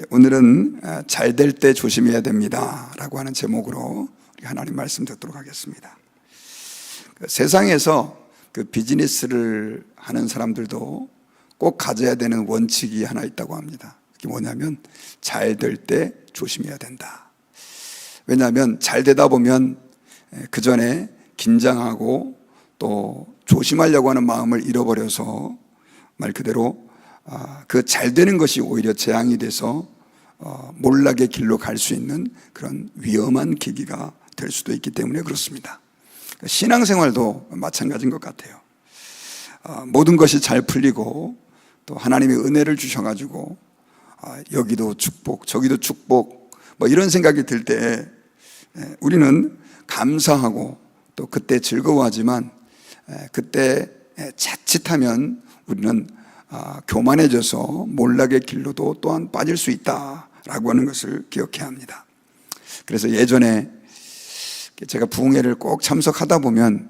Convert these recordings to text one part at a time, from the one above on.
오늘은 잘 될 때 조심해야 됩니다 라고 하는 제목으로 우리 하나님 말씀 듣도록 하겠습니다. 세상에서 그 비즈니스를 하는 사람들도 꼭 가져야 되는 원칙이 하나 있다고 합니다. 그게 뭐냐면 잘 될 때 조심해야 된다. 왜냐하면 잘 되다 보면 그 전에 긴장하고 또 조심하려고 하는 마음을 잃어버려서 말 그대로 그 잘 되는 것이 오히려 재앙이 돼서 몰락의 길로 갈 수 있는 그런 위험한 계기가 될 수도 있기 때문에 그렇습니다. 신앙생활도 마찬가지인 것 같아요. 모든 것이 잘 풀리고 또 하나님의 은혜를 주셔가지고 여기도 축복 저기도 축복 뭐 이런 생각이 들 때 우리는 감사하고 또 그때 즐거워하지만 그때 자칫하면 우리는 교만해져서 몰락의 길로도 또한 빠질 수 있다라고 하는 것을 기억해야 합니다. 그래서 예전에 제가 부흥회를 꼭 참석하다 보면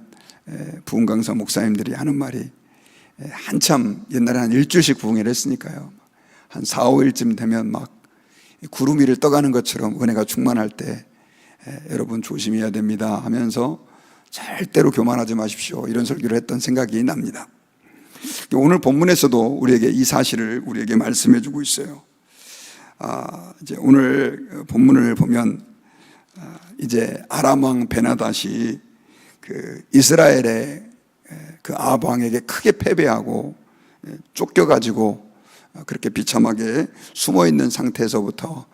부흥 강사 목사님들이 하는 말이 한참 옛날에 한 일주일씩 부흥회를 했으니까요. 한 4, 5일쯤 되면 막 구름 위를 떠가는 것처럼 은혜가 충만할 때 여러분 조심해야 됩니다 하면서 절대로 교만하지 마십시오 이런 설교를 했던 생각이 납니다. 오늘 본문에서도 우리에게 이 사실을 우리에게 말씀해 주고 있어요. 이제 오늘 본문을 보면 이제 아람 왕 베나닷이 그 이스라엘의 그 아합 왕에게 크게 패배하고 쫓겨가지고 그렇게 비참하게 숨어 있는 상태에서부터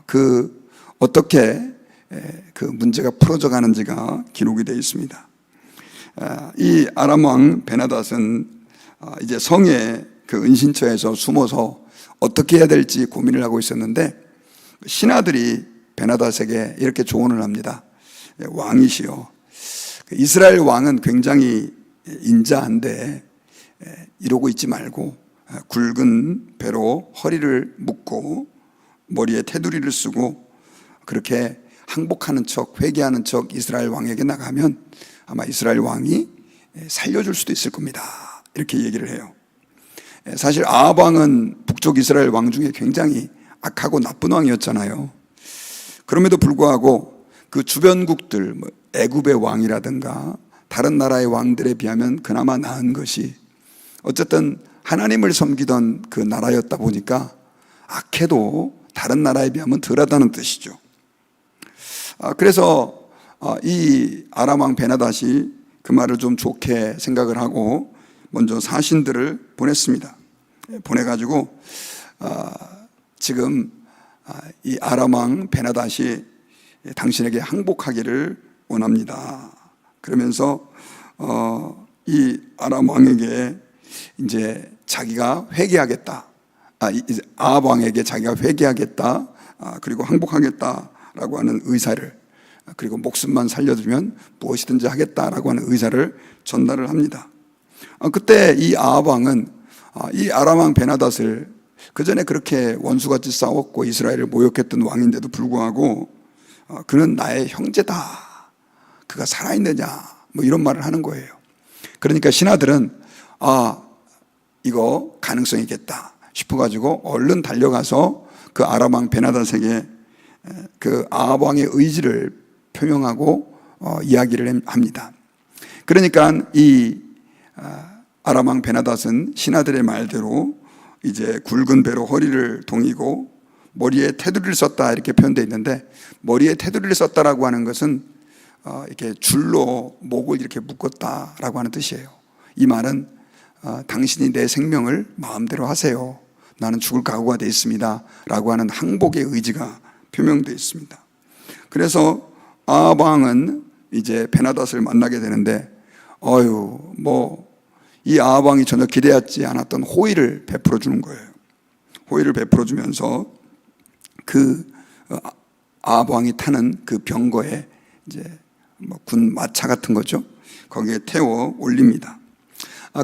그 어떻게 그 문제가 풀어져 가는지가 기록이 되어 있습니다. 이 아람 왕 베나닷은 이제 성의 그 은신처에서 숨어서 어떻게 해야 될지 고민을 하고 있었는데 신하들이 베나닷에게 이렇게 조언을 합니다. 왕이시여, 이스라엘 왕은 굉장히 인자한데 이러고 있지 말고 굵은 배로 허리를 묶고 머리에 테두리를 쓰고 그렇게 항복하는 척 회개하는 척 이스라엘 왕에게 나가면 아마 이스라엘 왕이 살려줄 수도 있을 겁니다 이렇게 얘기를 해요. 사실 아합 왕은 북쪽 이스라엘 왕 중에 굉장히 악하고 나쁜 왕이었잖아요. 그럼에도 불구하고 그 주변국들 애굽의 왕이라든가 다른 나라의 왕들에 비하면 그나마 나은 것이 어쨌든 하나님을 섬기던 그 나라였다 보니까 악해도 다른 나라에 비하면 덜하다는 뜻이죠. 그래서 이 아람 왕 베나닷이 그 말을 좀 좋게 생각을 하고 먼저 사신들을 보냈습니다. 보내가지고 지금 이 아람 왕 베나닷이 당신에게 항복하기를 원합니다. 그러면서 이 아람 왕에게 이제 자기가 회개하겠다. 아합 왕에게 자기가 회개하겠다. 그리고 항복하겠다라고 하는 의사를 그리고 목숨만 살려주면 무엇이든지 하겠다라고 하는 의사를 전달을 합니다. 그때 이 아합 왕은 이 아람 왕 베나닷을 그 전에 그렇게 원수같이 싸웠고 이스라엘을 모욕했던 왕인데도 불구하고 그는 나의 형제다. 그가 살아있느냐 뭐 이런 말을 하는 거예요. 그러니까 신하들은 이거 가능성이 있겠다 싶어가지고 얼른 달려가서 그 아람 왕 베나닷에게 그 아합 왕의 의지를 표명하고 이야기를 합니다. 그러니까 이 아람 왕 베나닷은 신하들의 말대로 이제 굵은 배로 허리를 동이고 머리에 테두리를 썼다 이렇게 표현되어 있는데 머리에 테두리를 썼다라고 하는 것은 이렇게 줄로 목을 이렇게 묶었다라고 하는 뜻이에요. 이 말은 당신이 내 생명을 마음대로 하세요. 나는 죽을 각오가 되어 있습니다. 라고 하는 항복의 의지가 표명되어 있습니다. 그래서 아합 왕은 이제 베나닷을 만나게 되는데 이 아합 왕이 전혀 기대하지 않았던 호의를 베풀어 주는 거예요. 호의를 베풀어 주면서 그 아합 왕이 타는 그 병거에 이제 군 마차 같은 거죠. 거기에 태워 올립니다.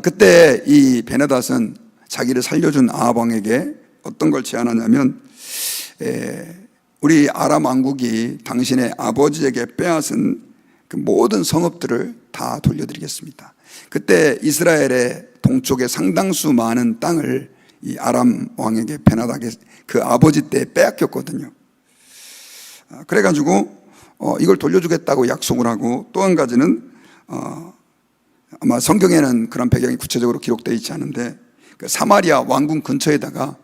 그때 이 베나닷은 자기를 살려준 아합 왕에게 어떤 걸 제안하냐면 우리 아람 왕국이 당신의 아버지에게 빼앗은 그 모든 성읍들을 다 돌려드리겠습니다. 그때 이스라엘의 동쪽의 상당수 많은 땅을 이 아람 왕에게 베나닥의 그 아버지 때 빼앗겼거든요. 그래가지고 이걸 돌려주겠다고 약속을 하고, 또 한 가지는 아마 성경에는 그런 배경이 구체적으로 기록되어 있지 않은데, 그 사마리아 왕궁 근처에다가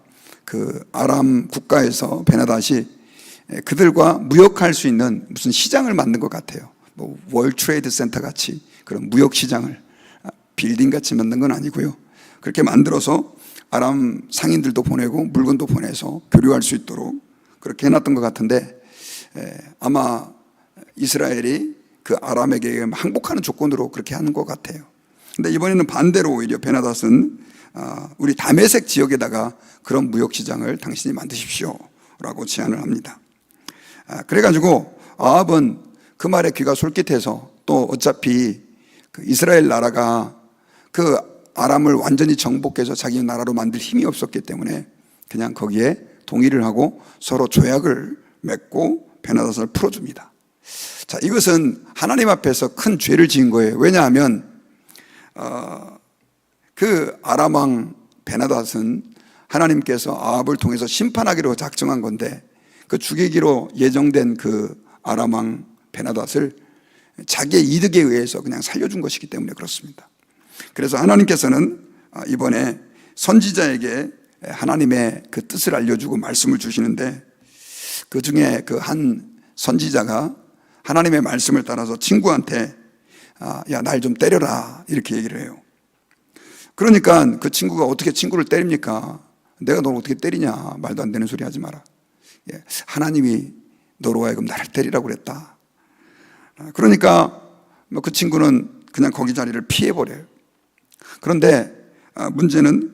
그 아람 국가에서 베나닷이 그들과 무역할 수 있는 무슨 시장을 만든 것 같아요. 뭐 월드 트레이드 센터 같이 그런 무역 시장을 빌딩 같이 만든 건 아니고요. 그렇게 만들어서 아람 상인들도 보내고 물건도 보내서 교류할 수 있도록 그렇게 해놨던 것 같은데, 아마 이스라엘이 그 아람에게 항복하는 조건으로 그렇게 하는 것 같아요. 근데 이번에는 반대로 오히려 베나닷은 우리 다메섹 지역에다가 그런 무역시장을 당신이 만드십시오 라고 제안을 합니다. 그래가지고 아합은 그 말에 귀가 솔깃해서, 또 어차피 그 이스라엘 나라가 그 아람을 완전히 정복해서 자기 나라로 만들 힘이 없었기 때문에 그냥 거기에 동의를 하고 서로 조약을 맺고 베나닷을 풀어줍니다. 자, 이것은 하나님 앞에서 큰 죄를 지은 거예요. 왜냐하면 그 아람 왕 베나닷은 하나님께서 아합을 통해서 심판하기로 작정한 건데, 그 죽이기로 예정된 그 아람 왕 베나닷을 자기의 이득에 의해서 그냥 살려준 것이기 때문에 그렇습니다. 그래서 하나님께서는 이번에 선지자에게 하나님의 그 뜻을 알려주고 말씀을 주시는데, 그 중에 그 한 선지자가 하나님의 말씀을 따라서 친구한테 야, 날 좀 때려라 이렇게 얘기를 해요. 그러니까 그 친구가 어떻게 친구를 때립니까? 내가 널 어떻게 때리냐, 말도 안 되는 소리 하지 마라. 하나님이 너로 하여금 나를 때리라고 그랬다. 그러니까 그 친구는 그냥 거기 자리를 피해버려요. 그런데 문제는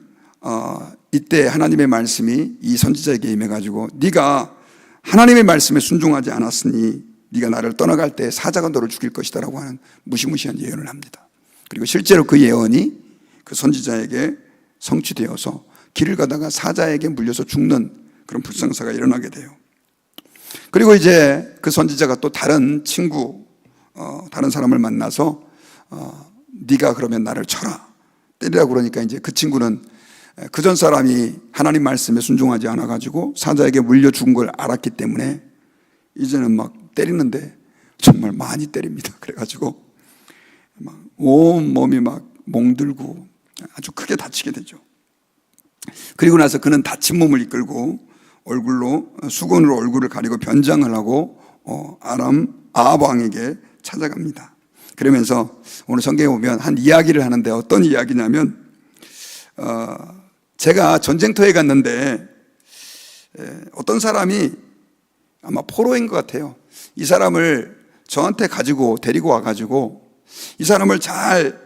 이때 하나님의 말씀이 이 선지자에게 임해가지고, 네가 하나님의 말씀에 순종하지 않았으니 네가 나를 떠나갈 때 사자가 너를 죽일 것이다 라고 하는 무시무시한 예언을 합니다. 그리고 실제로 그 예언이 그 선지자에게 성취되어서 길을 가다가 사자에게 물려서 죽는 그런 불상사가 일어나게 돼요. 그리고 이제 그 선지자가 또 다른 친구, 다른 사람을 만나서 네가 그러면 나를 쳐라, 때리라고 그러니까 이제 그 친구는 그전 사람이 하나님 말씀에 순종하지 않아가지고 사자에게 물려 죽은 걸 알았기 때문에 이제는 막 때리는데 정말 많이 때립니다. 그래가지고 막 온 몸이 막 멍들고 아주 크게 다치게 되죠. 그리고 나서 그는 다친 몸을 이끌고 얼굴로 수건으로 얼굴을 가리고 변장을 하고 아합 왕에게 찾아갑니다. 그러면서 오늘 성경에 보면 한 이야기를 하는데, 어떤 이야기냐면 제가 전쟁터에 갔는데 어떤 사람이 아마 포로인 것 같아요. 이 사람을 저한테 가지고 데리고 와가지고 이 사람을 잘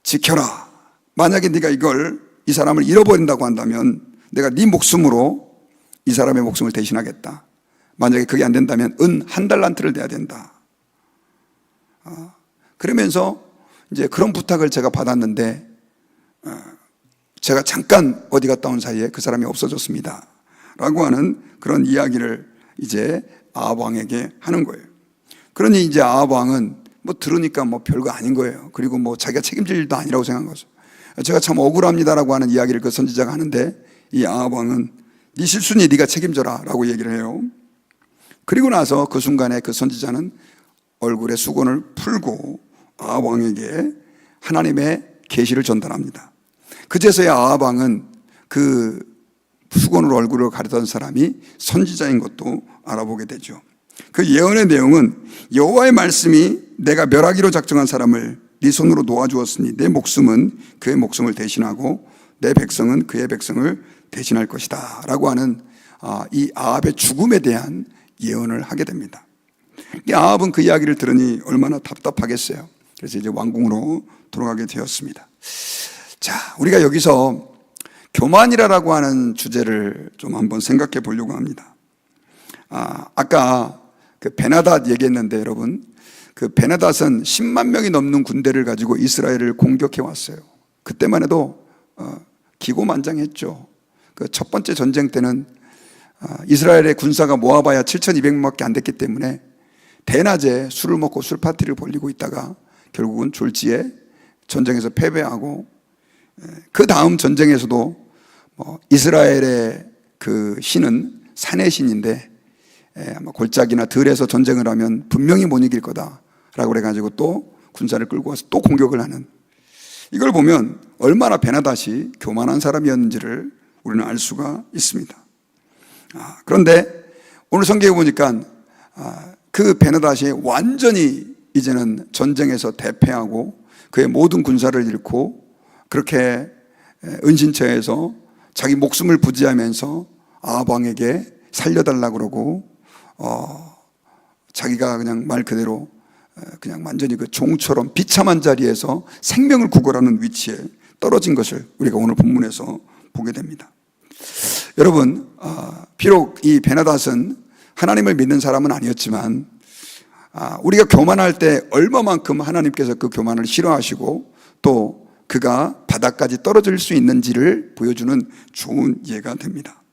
지켜라. 만약에 네가 이 사람을 잃어버린다고 한다면 내가 네 목숨으로 이 사람의 목숨을 대신하겠다. 만약에 그게 안 된다면 은 1달란트를 내야 된다. 그러면서 이제 그런 부탁을 제가 받았는데 제가 잠깐 어디 갔다 온 사이에 그 사람이 없어졌습니다 라고 하는 그런 이야기를 이제 아합 왕에게 하는 거예요. 그러니 이제 아합 왕은 뭐 들으니까 뭐 별거 아닌 거예요. 그리고 뭐 자기가 책임질 일도 아니라고 생각한 거죠. 제가 참 억울합니다라고 하는 이야기를 그 선지자가 하는데, 이 아합 왕은 네 실수니 네가 책임져라 라고 얘기를 해요. 그리고 나서 그 순간에 그 선지자는 얼굴에 수건을 풀고 아합 왕에게 하나님의 계시를 전달합니다. 그제서야 아합 왕은 그 수건으로 얼굴을 가리던 사람이 선지자인 것도 알아보게 되죠. 그 예언의 내용은 여호와의 말씀이 내가 멸하기로 작정한 사람을 네 손으로 놓아주었으니 내 목숨은 그의 목숨을 대신하고 내 백성은 그의 백성을 대신할 것이다 라고 하는 이 아합의 죽음에 대한 예언을 하게 됩니다. 이 아합은 그 이야기를 들으니 얼마나 답답하겠어요. 그래서 이제 왕궁으로 돌아가게 되었습니다. 자, 우리가 여기서 교만이라고 하는 주제를 좀 한번 생각해 보려고 합니다. 아까 그 베나닷 얘기했는데, 여러분, 그 베나닷은 10만 명이 넘는 군대를 가지고 이스라엘을 공격해 왔어요. 그때만 해도 기고만장했죠. 그 첫 번째 전쟁 때는 이스라엘의 군사가 모아봐야 7,200명밖에 안 됐기 때문에 대낮에 술을 먹고 술 파티를 벌이고 있다가 결국은 졸지에 전쟁에서 패배하고, 그 다음 전쟁에서도 이스라엘의 그 신은 산의 신인데 아마 골짜기나 들에서 전쟁을 하면 분명히 못 이길 거다라고 그래가지고 또 군사를 끌고 와서 또 공격을 하는, 이걸 보면 얼마나 베나닷이 교만한 사람이었는지를 우리는 알 수가 있습니다. 그런데 오늘 성경에 보니까 그 베나닷이 완전히 이제는 전쟁에서 대패하고 그의 모든 군사를 잃고 그렇게 은신처에서 자기 목숨을 부지하면서 아합 왕에게 살려달라고 그러고 자기가 그냥 말 그대로 그냥 완전히 그 종처럼 비참한 자리에서 생명을 구걸하는 위치에 떨어진 것을 우리가 오늘 본문에서 보게 됩니다. 여러분, 비록 이 베나닷은 하나님을 믿는 사람은 아니었지만 우리가 교만할 때 얼마만큼 하나님께서 그 교만을 싫어하시고 또 그가 바닥까지 떨어질 수 있는지를 보여주는 좋은 예가 됩니다.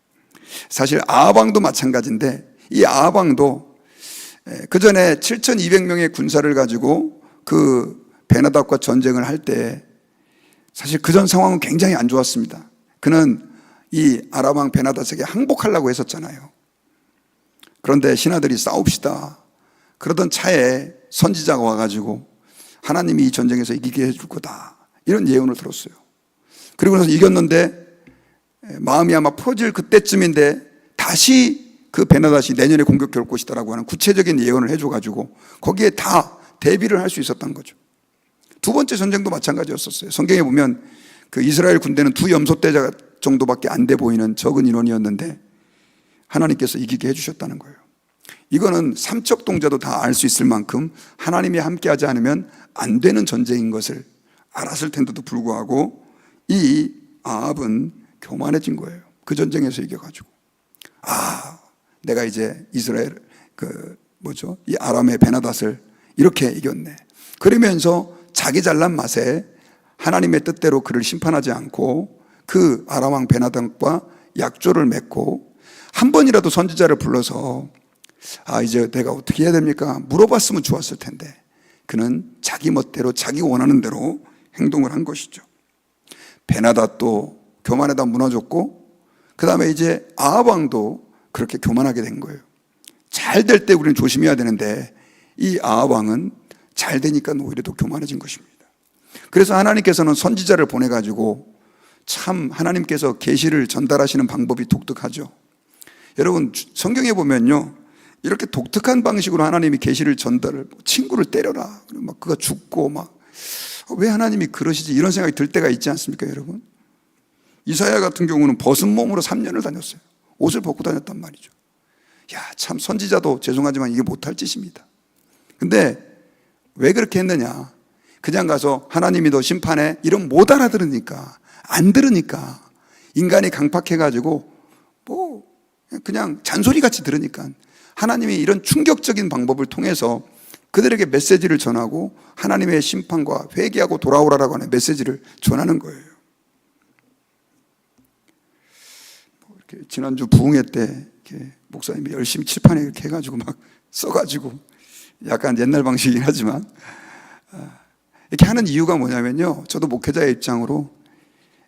사실 아합 왕도 마찬가지인데, 이 아합 왕도 그 전에 7,200명의 군사를 가지고 그 베나닷과 전쟁을 할 때 사실 그전 상황은 굉장히 안 좋았습니다. 그는 이 아람 왕 베나닷에게 항복하려고 했었잖아요. 그런데 신하들이 싸웁시다 그러던 차에 선지자가 와가지고 하나님이 이 전쟁에서 이기게 해줄 거다, 이런 예언을 들었어요. 그리고 나서 이겼는데 마음이 아마 풀어질 그때쯤인데 다시 그 베나닷이 내년에 공격해 올 것이다라고 하는 구체적인 예언을 해줘가지고 거기에 다 대비를 할 수 있었던 거죠. 두 번째 전쟁도 마찬가지였었어요. 성경에 보면 그 이스라엘 군대는 2염소대 정도밖에 안 돼 보이는 적은 인원이었는데 하나님께서 이기게 해주셨다는 거예요. 이거는 삼척 동자도 다 알 수 있을 만큼 하나님이 함께하지 않으면 안 되는 전쟁인 것을 알았을 텐데도 불구하고 이 아합은 교만해진 거예요. 그 전쟁에서 이겨가지고 내가 이제 이스라엘 이 아람의 베나닷을 이렇게 이겼네. 그러면서 자기 잘난 맛에 하나님의 뜻대로 그를 심판하지 않고 그 아람 왕 베나닷과 약조를 맺고 한 번이라도 선지자를 불러서 이제 내가 어떻게 해야 됩니까? 물어봤으면 좋았을 텐데 그는 자기 멋대로 자기 원하는 대로 행동을 한 것이죠. 베나닷도 교만에다 무너졌고 그 다음에 이제 아합 왕도 그렇게 교만하게 된 거예요. 잘 될 때 우리는 조심해야 되는데 이 아합 왕은 잘 되니까 오히려 더 교만해진 것입니다. 그래서 하나님께서는 선지자를 보내가지고 참 하나님께서 계시를 전달하시는 방법이 독특하죠. 여러분, 성경에 보면요, 이렇게 독특한 방식으로 하나님이 계시를 전달을, 친구를 때려라 막 그가 죽고 막 왜 하나님이 그러시지, 이런 생각이 들 때가 있지 않습니까? 여러분, 이사야 같은 경우는 벗은 몸으로 3년을 다녔어요. 옷을 벗고 다녔단 말이죠. 참 선지자도 죄송하지만 이게 못할 짓입니다. 근데 왜 그렇게 했느냐, 그냥 가서 하나님이 너 심판해 이런 못 알아들으니까, 안 들으니까, 인간이 강팍해가지고 그냥 잔소리같이 들으니까 하나님이 이런 충격적인 방법을 통해서 그들에게 메시지를 전하고 하나님의 심판과 회개하고 돌아오라라고 하는 메시지를 전하는 거예요. 이렇게 지난주 부흥회 때 이렇게 목사님이 열심히 칠판에 이렇게 해가지고 막 써가지고 약간 옛날 방식이긴 하지만 이렇게 하는 이유가 뭐냐면요, 저도 목회자의 입장으로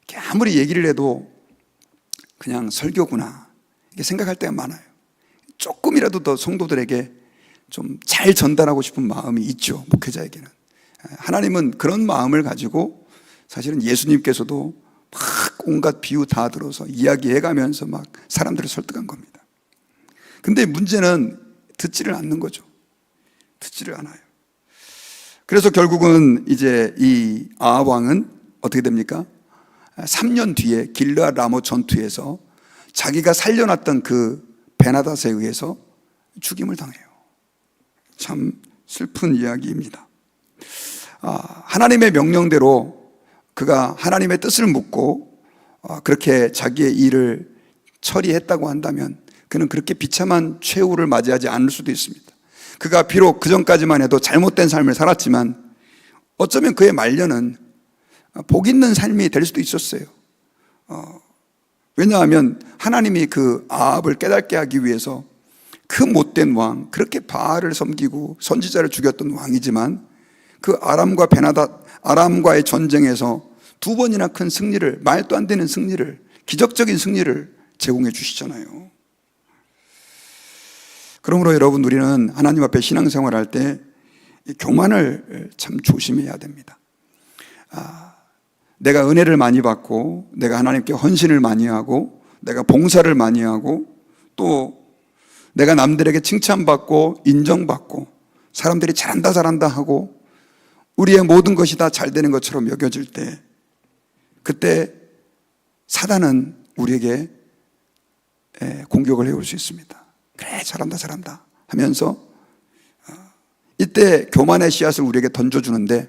이렇게 아무리 얘기를 해도 그냥 설교구나 이렇게 생각할 때가 많아요. 조금이라도 더 성도들에게 좀 잘 전달하고 싶은 마음이 있죠, 목회자에게는. 하나님은 그런 마음을 가지고 사실은 예수님께서도 막 온갖 비유 다 들어서 이야기해가면서 막 사람들을 설득한 겁니다. 근데 문제는 듣지를 않는 거죠. 듣지를 않아요. 그래서 결국은 이제 이 아합 왕은 어떻게 됩니까? 3년 뒤에 길르앗 라모 전투에서 자기가 살려놨던 그 베나닷에 의해서 죽임을 당해요. 참 슬픈 이야기입니다. 하나님의 명령대로 그가 하나님의 뜻을 묻고 그렇게 자기의 일을 처리했다고 한다면 그는 그렇게 비참한 최후를 맞이하지 않을 수도 있습니다. 그가 비록 그전까지만 해도 잘못된 삶을 살았지만 어쩌면 그의 말년은 복 있는 삶이 될 수도 있었어요. 왜냐하면 하나님이 그 아합을 깨닫게 하기 위해서 그 못된 왕, 그렇게 바알을 섬기고 선지자를 죽였던 왕이지만 그 아람과의 전쟁에서 두 번이나 큰 승리를, 말도 안 되는 승리를 기적적인 승리를 제공해 주시잖아요. 그러므로 여러분, 우리는 하나님 앞에 신앙생활할 때 교만을 참 조심해야 됩니다. 내가 은혜를 많이 받고, 내가 하나님께 헌신을 많이 하고, 내가 봉사를 많이 하고, 또 내가 남들에게 칭찬받고 인정받고 사람들이 잘한다 잘한다 하고 우리의 모든 것이 다 잘 되는 것처럼 여겨질 때, 그때 사단은 우리에게 공격을 해올 수 있습니다. 그래, 잘한다 잘한다 하면서 이때 교만의 씨앗을 우리에게 던져주는데,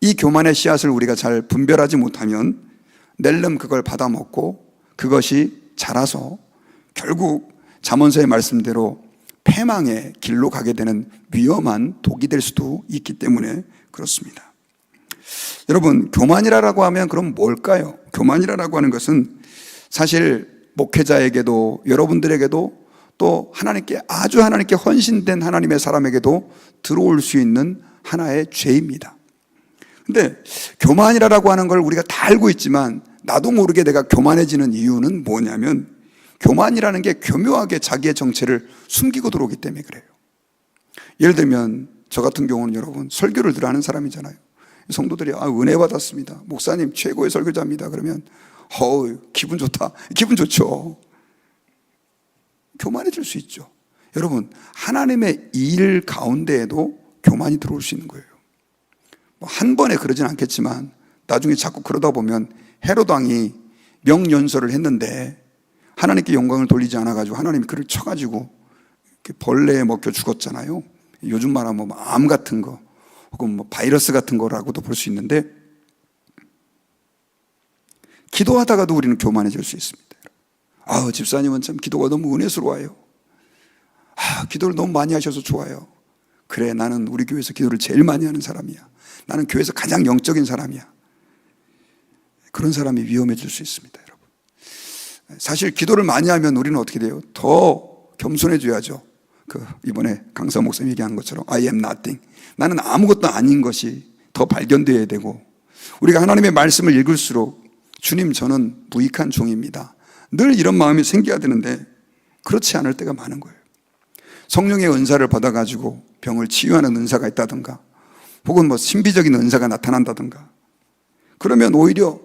이 교만의 씨앗을 우리가 잘 분별하지 못하면 낼름 그걸 받아먹고 그것이 자라서 결국 잠언서의 말씀대로 패망의 길로 가게 되는 위험한 독이 될 수도 있기 때문에 그렇습니다. 여러분, 교만이라고 하면 그럼 뭘까요? 교만이라고 하는 것은 사실 목회자에게도, 여러분들에게도, 또 하나님께 헌신된 하나님의 사람에게도 들어올 수 있는 하나의 죄입니다. 근데 교만이라고 하는 걸 우리가 다 알고 있지만 나도 모르게 내가 교만해지는 이유는 뭐냐면, 교만이라는 게 교묘하게 자기의 정체를 숨기고 들어오기 때문에 그래요. 예를 들면 저 같은 경우는 여러분, 설교를 늘 하는 사람이잖아요. 성도들이 은혜 받았습니다, 목사님 최고의 설교자입니다, 그러면 기분 좋다, 기분 좋죠. 교만해질 수 있죠. 여러분, 하나님의 일 가운데에도 교만이 들어올 수 있는 거예요. 한 번에 그러진 않겠지만 나중에 자꾸 그러다 보면 헤롯 왕이 명연설을 했는데 하나님께 영광을 돌리지 않아가지고 하나님이 그를 쳐가지고 벌레에 먹혀 죽었잖아요. 요즘 말하면 암 같은 거 혹은 바이러스 같은 거라고도 볼 수 있는데, 기도하다가도 우리는 교만해질 수 있습니다. 집사님은 참 기도가 너무 은혜스러워요. 기도를 너무 많이 하셔서 좋아요. 그래, 나는 우리 교회에서 기도를 제일 많이 하는 사람이야. 나는 교회에서 가장 영적인 사람이야. 그런 사람이 위험해질 수 있습니다, 여러분. 사실 기도를 많이 하면 우리는 어떻게 돼요? 더 겸손해져야죠. 이번에 강사 목사님 얘기한 것처럼 I am nothing, 나는 아무것도 아닌 것이 더 발견되어야 되고, 우리가 하나님의 말씀을 읽을수록 주님, 저는 무익한 종입니다, 늘 이런 마음이 생겨야 되는데 그렇지 않을 때가 많은 거예요. 성령의 은사를 받아가지고 병을 치유하는 은사가 있다든가, 혹은 신비적인 은사가 나타난다든가, 그러면 오히려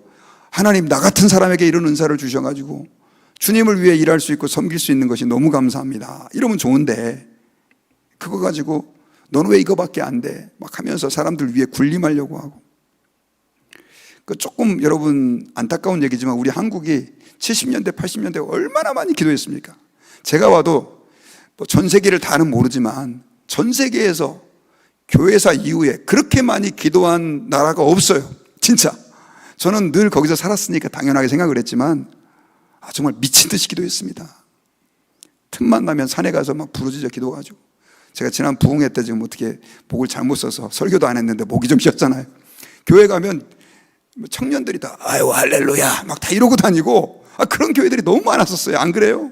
하나님, 나 같은 사람에게 이런 은사를 주셔가지고 주님을 위해 일할 수 있고 섬길 수 있는 것이 너무 감사합니다, 이러면 좋은데, 그거 가지고 너는 왜 이거밖에 안 돼 막 하면서 사람들 위해 군림하려고 하고. 조금 여러분 안타까운 얘기지만 우리 한국이 70년대 80년대 얼마나 많이 기도했습니까? 제가 와도 전 세계를 다는 모르지만 전 세계에서 교회사 이후에 그렇게 많이 기도한 나라가 없어요, 진짜. 저는 늘 거기서 살았으니까 당연하게 생각을 했지만 정말 미친 듯이 기도했습니다. 틈만 나면 산에 가서 막 부르짖어 기도가지고, 제가 지난 부흥회 때 지금 어떻게 목을 잘못 써서 설교도 안 했는데 목이 좀 쉬었잖아요. 교회 가면 청년들이 다 아유 할렐루야 막 다 이러고 다니고, 그런 교회들이 너무 많았었어요. 안 그래요?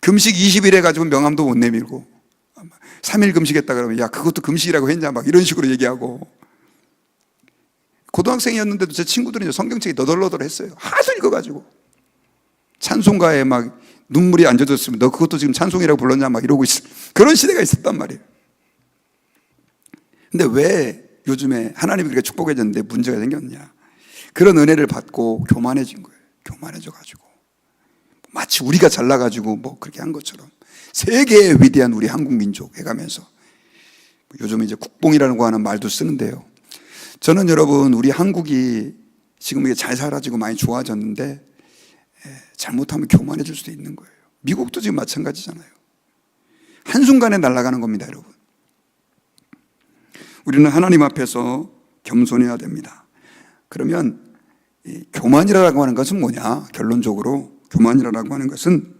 금식 20일 해가지고 명함도 못 내밀고, 3일 금식했다 그러면 야 그것도 금식이라고 했냐 막 이런 식으로 얘기하고. 고등학생이었는데도 제 친구들은 성경책이 너덜너덜했어요. 하도 읽어가지고 찬송가에 막 눈물이 안 젖었으면 너 그것도 지금 찬송이라고 불렀냐 막 이러고 있어. 그런 시대가 있었단 말이에요. 근데 왜 요즘에 하나님이 그렇게 축복해 줬는데 문제가 생겼냐? 그런 은혜를 받고 교만해진 거예요. 교만해져가지고 마치 우리가 잘나가지고 그렇게 한 것처럼 세계의 위대한 우리 한국 민족 해가면서, 요즘 이제 국뽕이라는 거 하는 말도 쓰는데요. 저는 여러분, 우리 한국이 지금 이게 잘 살아지고 많이 좋아졌는데 잘못하면 교만해질 수도 있는 거예요. 미국도 지금 마찬가지잖아요. 한순간에 날아가는 겁니다, 여러분. 우리는 하나님 앞에서 겸손해야 됩니다. 그러면 이 교만이라고 하는 것은 뭐냐? 결론적으로 교만이라고 하는 것은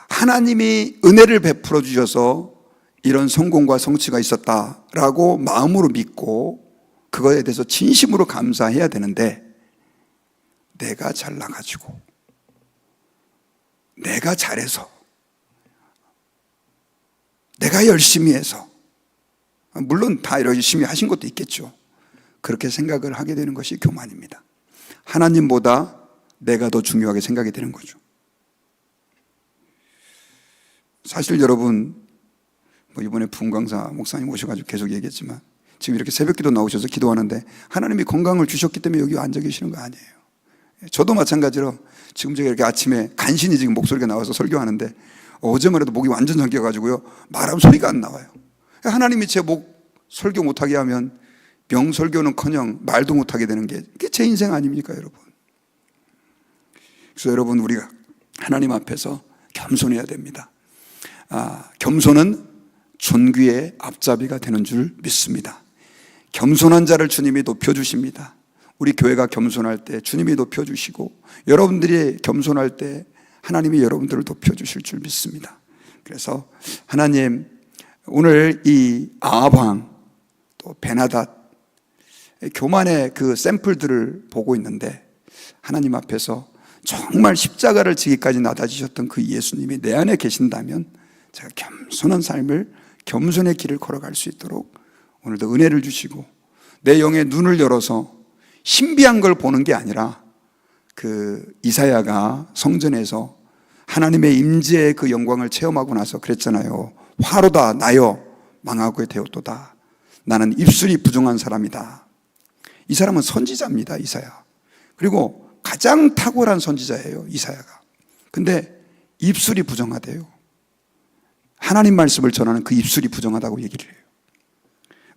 하나님이 은혜를 베풀어 주셔서 이런 성공과 성취가 있었다라고 마음으로 믿고 그거에 대해서 진심으로 감사해야 되는데, 내가 잘나가지고 내가 잘해서 내가 열심히 해서, 물론 다 열심히 하신 것도 있겠죠, 그렇게 생각을 하게 되는 것이 교만입니다. 하나님보다 내가 더 중요하게 생각이 되는 거죠. 사실 여러분, 이번에 부흥강사 목사님 오셔가지고 계속 얘기했지만 지금 이렇게 새벽기도 나오셔서 기도하는데 하나님이 건강을 주셨기 때문에 여기 앉아 계시는 거 아니에요. 저도 마찬가지로 지금 제가 이렇게 아침에 간신히 지금 목소리가 나와서 설교하는데 어제만 해도 목이 완전 잠겨가지고요, 말하면 소리가 안 나와요. 하나님이 제 목 설교 못하게 하면 명설교는커녕 말도 못하게 되는 게 그게 제 인생 아닙니까, 여러분? 그래서 여러분, 우리가 하나님 앞에서 겸손해야 됩니다. 겸손은 존귀의 앞잡이가 되는 줄 믿습니다. 겸손한 자를 주님이 높여주십니다. 우리 교회가 겸손할 때 주님이 높여주시고, 여러분들이 겸손할 때 하나님이 여러분들을 높여주실 줄 믿습니다. 그래서 하나님, 오늘 이 아합왕 또 베나닷 교만의 그 샘플들을 보고 있는데, 하나님 앞에서 정말 십자가를 지기까지 나다지셨던 그 예수님이 내 안에 계신다면 제가 겸손한 삶을, 겸손의 길을 걸어갈 수 있도록 오늘도 은혜를 주시고, 내 영의 눈을 열어서 신비한 걸 보는 게 아니라 그 이사야가 성전에서 하나님의 임재의 그 영광을 체험하고 나서 그랬잖아요. 화로다 나여 망하게 되었도다. 나는 입술이 부정한 사람이다. 이 사람은 선지자입니다, 이사야. 그리고 가장 탁월한 선지자예요, 이사야가. 근데 입술이 부정하대요. 하나님 말씀을 전하는 그 입술이 부정하다고 얘기를 해요.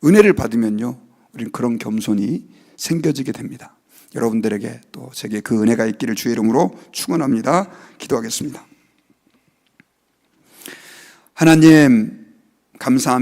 은혜를 받으면요, 우리는 그런 겸손이 생겨지게 됩니다. 여러분들에게 또 제게 그 은혜가 있기를 주의 이름으로 축원합니다. 기도하겠습니다. 하나님, 감사합니다.